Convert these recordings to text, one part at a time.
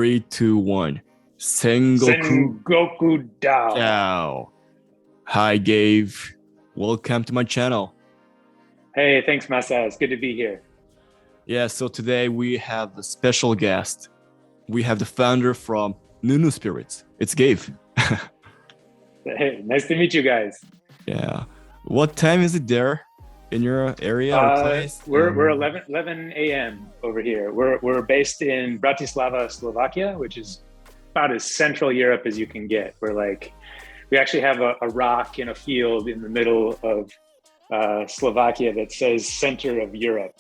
Three, two, one. Sengoku Dao. Dao. Hi, Gabe. Welcome to my channel. Hey, thanks, Masa. It's good to be here. Yeah, so today we have a special guest. We have the founder from NuNu Spirits. It's Gabe. Hey, nice to meet you guys. Yeah. What time is it there in your area or place? We're 11 a.m. over here. We're based in Bratislava, Slovakia, which is about as Central Europe as you can get. We actually have a rock in a field in the middle of Slovakia that says center of Europe.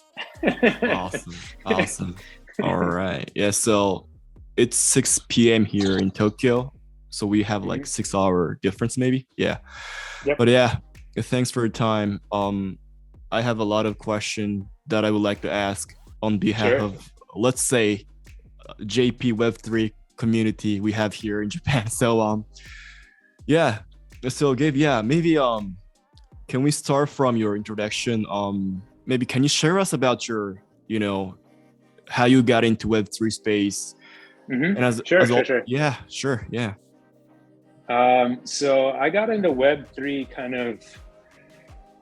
Awesome. All right. Yeah, so it's 6 p.m. here in Tokyo. So we have like 6 hour difference maybe. Yeah. Yep. But yeah, thanks for your time. I have a lot of questions that I would like to ask on behalf of, let's say, JP Web3 community we have here in Japan. So yeah. So Gabe, maybe can we start from your introduction? Maybe can you share us about your, how you got into Web3 space? Mm-hmm. And Sure. Yeah, sure. Yeah. So I got into Web3 kind of,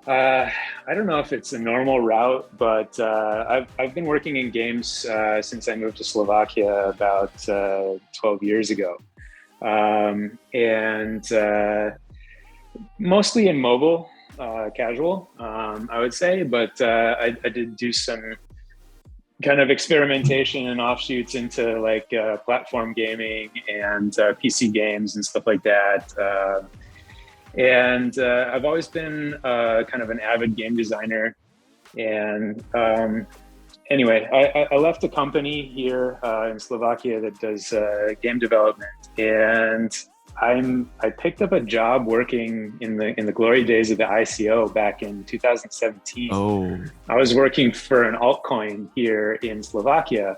I don't know if it's a normal route, but I've been working in games since I moved to Slovakia about 12 years ago. And mostly in mobile, casual, I would say, but I did do some kind of experimentation and offshoots into like platform gaming and PC games and stuff like that. And I've always been kind of an avid game designer. And anyway, I left a company here in Slovakia that does game development, and I picked up a job working in the glory days of the ICO back in 2017. Oh. I was working for an altcoin here in Slovakia.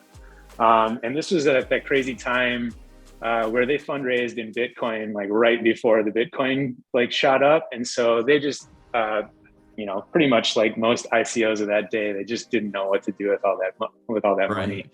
And this was at that crazy time where they fundraised in Bitcoin, like right before the Bitcoin like shot up. And so they just, pretty much like most ICOs of that day, they just didn't know what to do with all that money.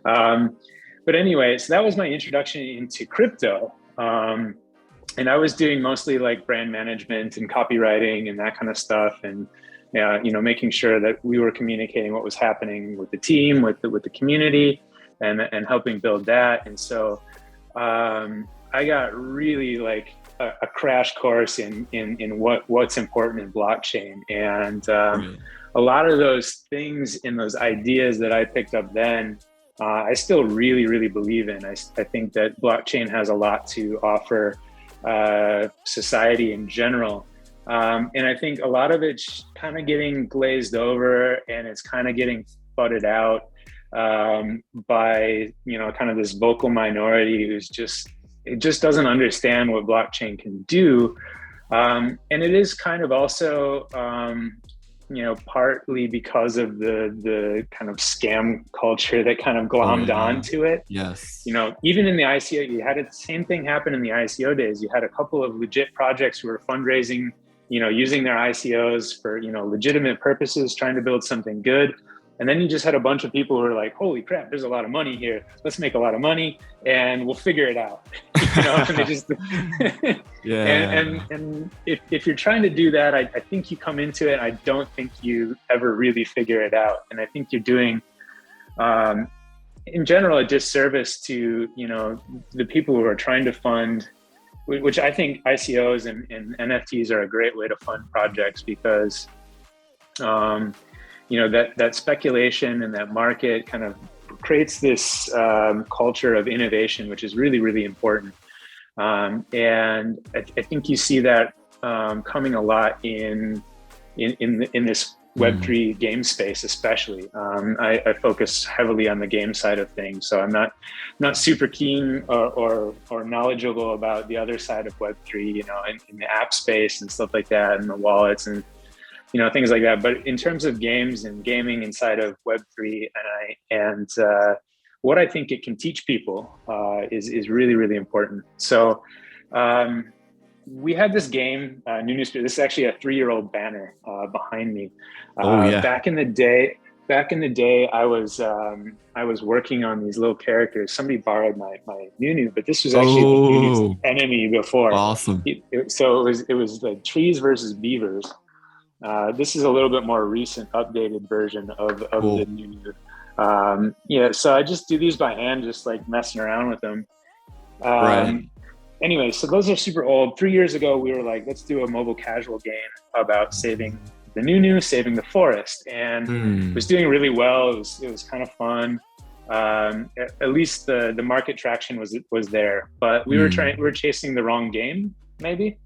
But anyway, so that was my introduction into crypto. And I was doing mostly like brand management and copywriting and that kind of stuff. And, making sure that we were communicating what was happening with the team, with the community and helping build that. And so, I got really like a crash course in what's important in blockchain. And, a lot of those things in those ideas that I picked up then, I still really, really believe in. I think that blockchain has a lot to offer society in general. And I think a lot of it's kind of getting glazed over and it's kind of getting fudded out by, kind of this vocal minority who's just doesn't understand what blockchain can do. And it is kind of also, partly because of the kind of scam culture that kind of glommed onto it. Yes. Even in the ICO, you had the same thing happen in the ICO days. You had a couple of legit projects who were fundraising, using their ICOs for, legitimate purposes, trying to build something good. And then you just had a bunch of people who were like, holy crap, there's a lot of money here. Let's make a lot of money and we'll figure it out. And they just, and if you're trying to do that, I think you come into it. I don't think you ever really figure it out. And I think you're doing, in general, a disservice to, the people who are trying to fund, which I think ICOs and NFTs are a great way to fund projects because, that speculation and that market kind of creates this culture of innovation, which is really, really important. And I think you see that coming a lot in this Web3 game space, especially. I focus heavily on the game side of things, so I'm not super keen or knowledgeable about the other side of Web3, in the app space and stuff like that, and the wallets and things like that. But in terms of games and gaming inside of Web3 and what I think it can teach people is really, really important. So we had this game, NuNu Spirits. This is actually a 3-year-old banner behind me. Back in the day, back in the day, I was working on these little characters. Somebody borrowed my NuNu, but this was actually NuNu's enemy before. Awesome. So it was like trees versus beavers. This is a little bit more recent, updated version of the NuNu. Yeah, so I just do these by hand, just like messing around with them. Right. Anyway, so those are super old. 3 years ago, we were like, let's do a mobile casual game about saving the NuNu, saving the forest, and it was doing really well. It was kind of fun. At least the market traction was there, but we were chasing the wrong game. Maybe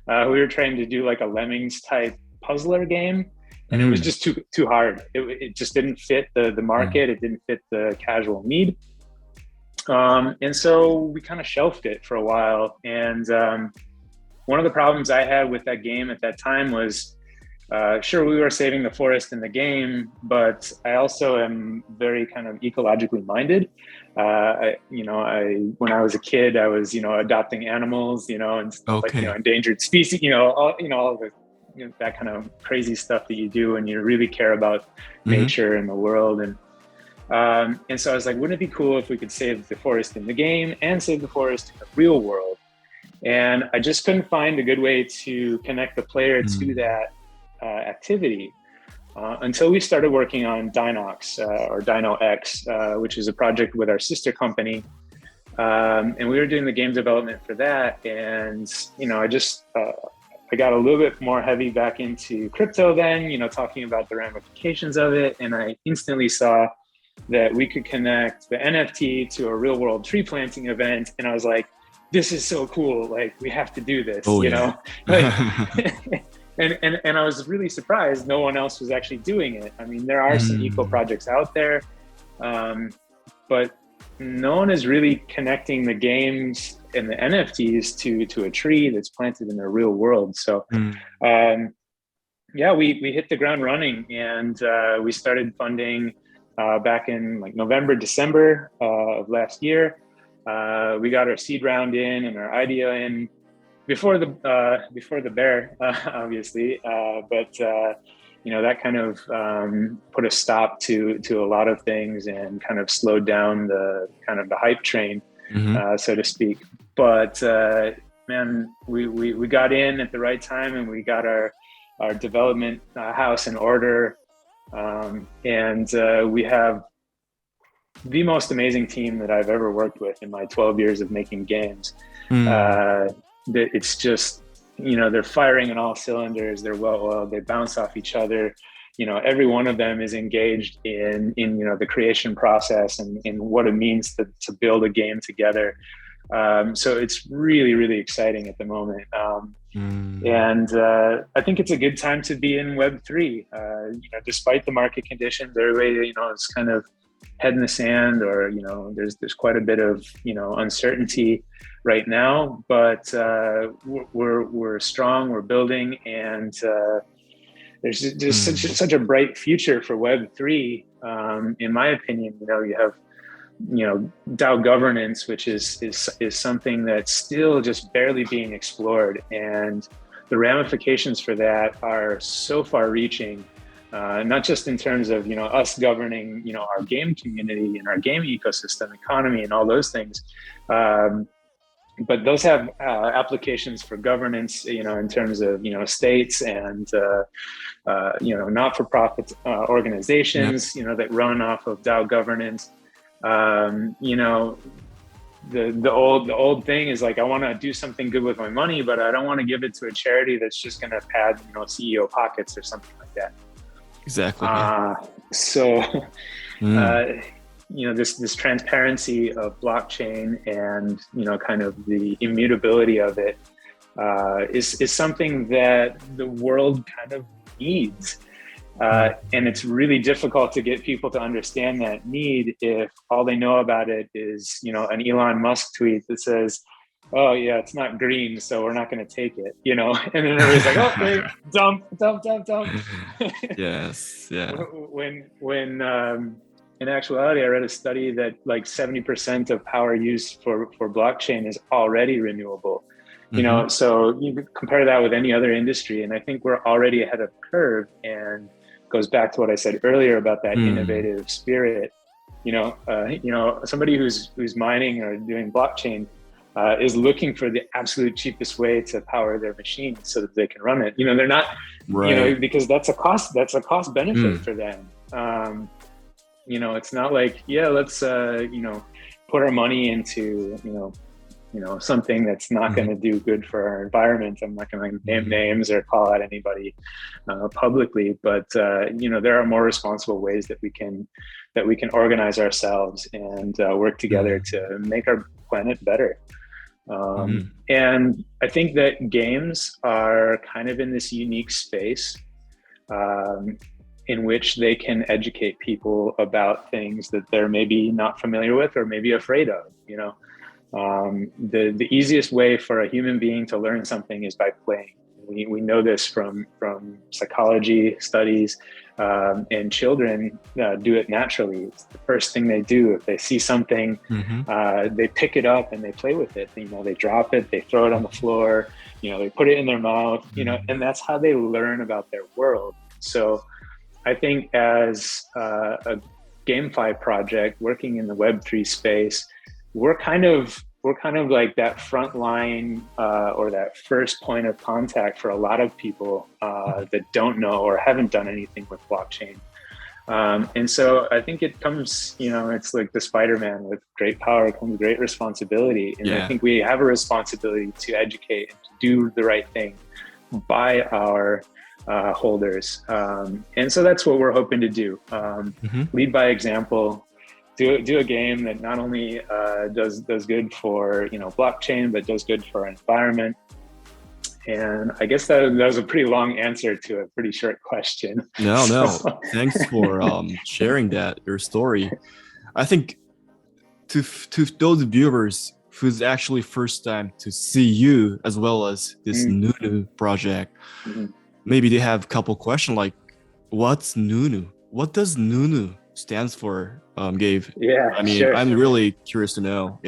we were trying to do like a Lemmings type puzzler game, and it was just too hard. It just didn't fit the market. It didn't fit the casual need. And so we kind of shelved it for a while. And one of the problems I had with that game at that time was, sure, we were saving the forest in the game, but I also am very kind of ecologically minded. When I was a kid, I was, adopting animals, and like, endangered species, all the, that kind of crazy stuff that you do when you really care about nature and the world. And so I was like, wouldn't it be cool if we could save the forest in the game and save the forest in the real world? And I just couldn't find a good way to connect the player to that activity until we started working on Dinox or DinoX, which is a project with our sister company. And we were doing the game development for that. And, I got a little bit more heavy back into crypto then, talking about the ramifications of it. And I instantly saw that we could connect the NFT to a real world tree planting event. And I was like, this is so cool. Like, we have to do this, know? Like, and I was really surprised no one else was actually doing it. I mean, there are some eco projects out there, but no one is really connecting the games and the NFTs to a tree that's planted in the real world. So, we hit the ground running, and we started funding back in like November, December of last year. We got our seed round in and our idea in before the bear, obviously, but that kind of put a stop to a lot of things and kind of slowed down the hype train, so to speak. But man, we got in at the right time, and we got our development house in order, and we have the most amazing team that I've ever worked with in my 12 years of making games. It's just, they're firing on all cylinders. They're well-oiled. They bounce off each other. Every one of them is engaged in the creation process and in what it means to build a game together. So it's really, really exciting at the moment. And I think it's a good time to be in Web3. Despite the market conditions, everybody, is kind of head in the sand, or there's quite a bit of uncertainty right now, but we're strong, we're building, and there's just such a bright future for Web3. In my opinion, you have DAO governance, which is something that's still just barely being explored, and the ramifications for that are so far-reaching. Not just in terms of us governing our game community and our game ecosystem, economy, and all those things, but those have applications for governance, in terms of states and not-for-profit organizations, that run off of DAO governance. The old thing is like, I want to do something good with my money, but I don't want to give it to a charity that's just going to pad CEO pockets or something like that. Exactly. This transparency of blockchain and kind of the immutability of it is something that the world kind of needs, and it's really difficult to get people to understand that need if all they know about it is an Elon Musk tweet that says, oh yeah, it's not green, so we're not going to take it, and then everybody's like, oh, wait, dump. Yes, yeah. When in actuality, I read a study that like 70% of power used for blockchain is already renewable. So you compare that with any other industry, and I think we're already ahead of curve. And goes back to what I said earlier about that innovative spirit. Somebody who's mining or doing blockchain is looking for the absolute cheapest way to power their machine so that they can run it. They're not, because that's a cost benefit for them. It's not like, let's, put our money into, something that's not going to do good for our environment. I'm not going to name names or call out anybody publicly, but there are more responsible ways that we can organize ourselves and work together to make our planet better. And I think that games are kind of in this unique space in which they can educate people about things that they're maybe not familiar with or maybe afraid of. The easiest way for a human being to learn something is by playing. We know this from psychology studies, and children do it naturally. It's the first thing they do. If they see something, they pick it up and they play with it. They drop it, they throw it on the floor, they put it in their mouth, and that's how they learn about their world. So I think as a GameFi project working in the Web3 space, we're kind of like that front line or that first point of contact for a lot of people that don't know or haven't done anything with blockchain. And so I think it comes, it's like the Spider-Man, with great power comes great responsibility. And I think we have a responsibility to educate and to do the right thing by our holders. And so that's what we're hoping to do. Lead by example. Do a game that not only does good for blockchain, but does good for our environment. And I guess that was a pretty long answer to a pretty short question. No. Thanks for sharing your story. I think to those viewers who's actually first time to see you as well as this NuNu project, maybe they have a couple questions like, what's NuNu? What does NuNu stands for, Gabe? Sure. I'm really curious to know.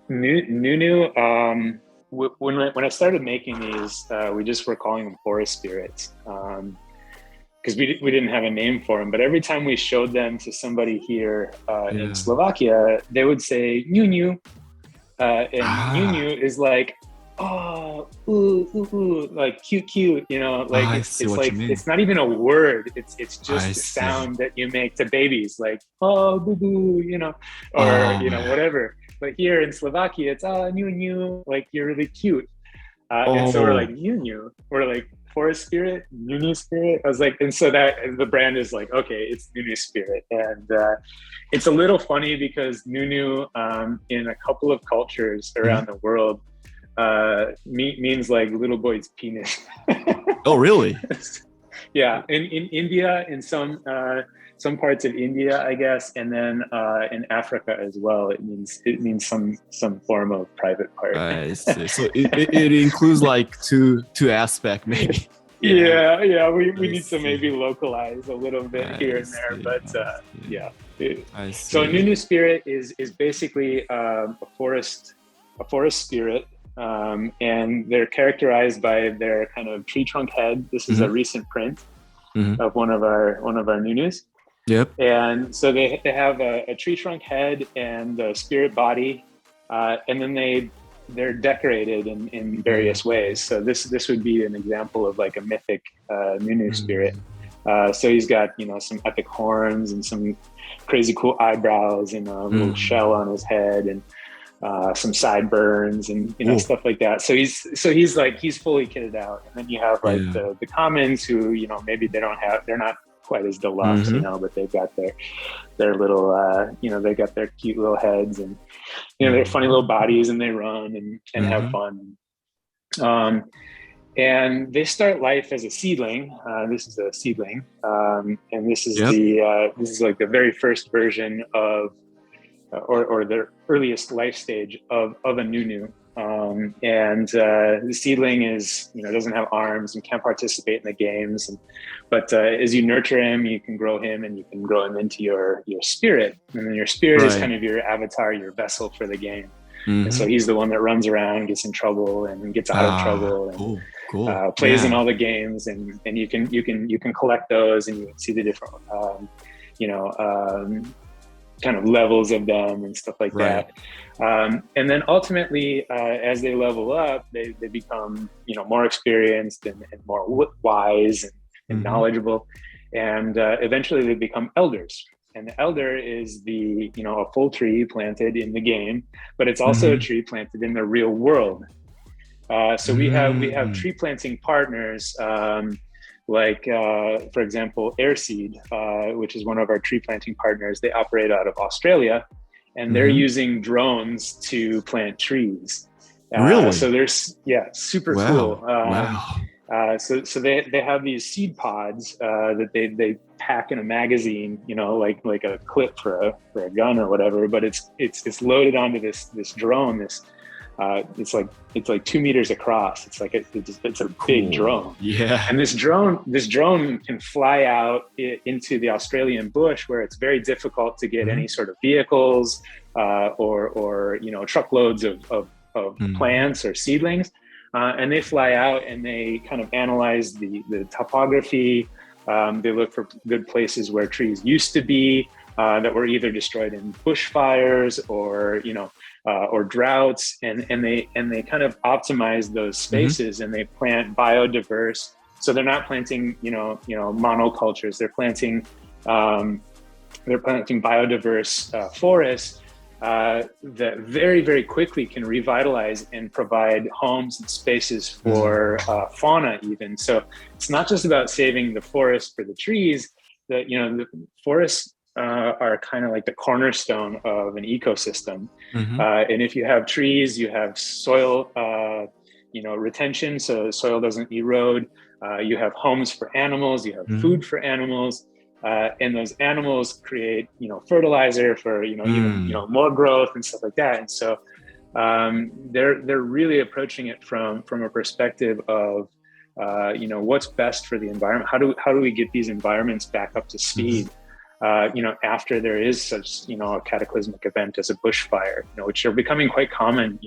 NuNu, when I started making these, we just were calling them forest spirits because we didn't have a name for them. But every time we showed them to somebody here in Slovakia, they would say NuNu, and NuNu is like, oh, ooh, like cute, it's not even a word. It's just the sound that you make to babies, like, oh, boo boo, or whatever. But here in Slovakia, it's NuNu, like you're really cute. And so we're like NuNu, we're like forest spirit, NuNu Spirit. I was like, and so that the brand is like, okay, it's NuNu Spirit. And it's a little funny because NuNu in a couple of cultures around the world means like little boy's penis. Oh, really? Yeah, in India, in some parts of India, I guess, and then in Africa as well, it means some form of private part. I see. So it includes like two aspects, maybe. Yeah. We need to maybe localize a little bit here and there, but yeah. So NuNu Spirit is basically a forest spirit. And they're characterized by their kind of tree trunk head. This is a recent print of one of our NuNus. Yep. And so they have a tree trunk head and a spirit body, and then they're decorated in various ways. So this would be an example of like a mythic NuNu spirit. So he's got some epic horns and some crazy cool eyebrows and a little shell on his head and some sideburns and stuff like that. So he's fully kitted out. And then you have like the commons who maybe they're not quite as deluxe, but they've got their little they got their cute little heads and their funny little bodies, and they run and have fun. And they start life as a seedling. This is a seedling, and this is this is like the very first version of or the earliest life stage of a NuNu. And the seedling is, doesn't have arms and can't participate in the games. But as you nurture him, you can grow him and you can grow him into your spirit. And then your spirit is kind of your avatar, your vessel for the game. And so he's the one that runs around, gets in trouble and gets out of trouble. plays in all the games, and you can collect those, and you can see the different kind of levels of them and stuff like that. And then ultimately, as they level up, they become more experienced and more wise and knowledgeable, and eventually they become elders. And the elder is a full tree planted in the game, but it's also a tree planted in the real world. So we have tree planting partners, like for example, Airseed, which is one of our tree planting partners. They operate out of Australia, and they're using drones to plant trees. Really? So there's super cool. So they have these seed pods that they pack in a magazine, like a clip for a gun or whatever. But it's loaded onto this drone. It's like 2 meters across. It's a big drone. Yeah. And this drone can fly out into the Australian bush, where it's very difficult to get any sort of vehicles or truckloads of plants or seedlings. And they fly out and they kind of analyze the topography. They look for good places where trees used to be that were either destroyed in bushfires or droughts, and they kind of optimize those spaces, and they plant biodiverse. So they're not planting monocultures. They're planting biodiverse forests that very, very quickly can revitalize and provide homes and spaces for fauna even. So it's not just about saving the forest for the trees. The forests are kind of like the cornerstone of an ecosystem. And if you have trees, you have soil retention, so the soil doesn't erode. You have homes for animals, you have food for animals. And those animals create, fertilizer for, even, more growth and stuff like that. And so they're really approaching it from a perspective of, what's best for the environment. How do we get these environments back up to speed? After there is such, a cataclysmic event as a bushfire, which are becoming quite common,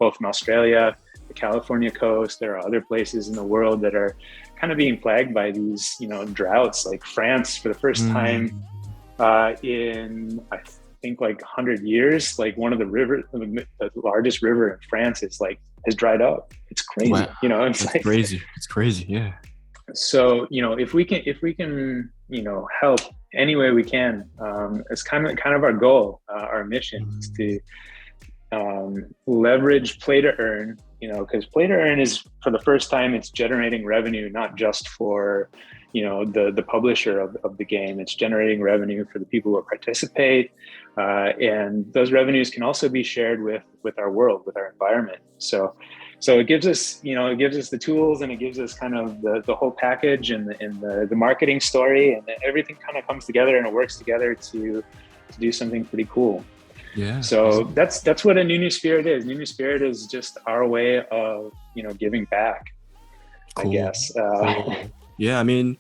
both in Australia, the California coast. There are other places in the world that are kind of being plagued by these, droughts, like France for the first time in, I think, like 100 years, like one of the largest river in France has dried up. It's crazy. Wow. It's crazy. It's crazy. Yeah. So, if we can, help any way we can, it's kind of our goal, our mission is to leverage play to earn, because play to earn is, for the first time, it's generating revenue, not just for, the publisher of the game. It's generating revenue for the people who participate. And those revenues can also be shared with our world, with our environment. So it gives us, the tools, and it gives us kind of the whole package and the marketing story, and everything kind of comes together and it works together to do something pretty cool. Yeah. So that's what a NuNu Spirit is. NuNu Spirit is just our way of, giving back, cool. I guess. Cool. Yeah. I mean,